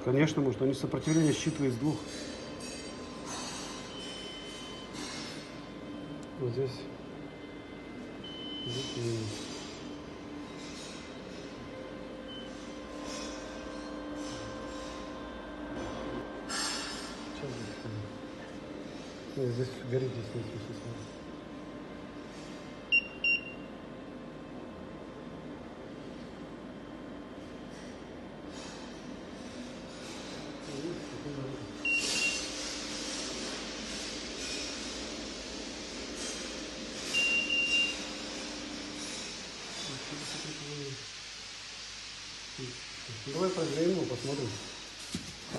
Конечно, может. Они сопротивление считывают с двух. Вот здесь. Здесь минус. Сейчас здесь. Нет, здесь горит, здесь нет смысла. Давай проверим его, посмотрим.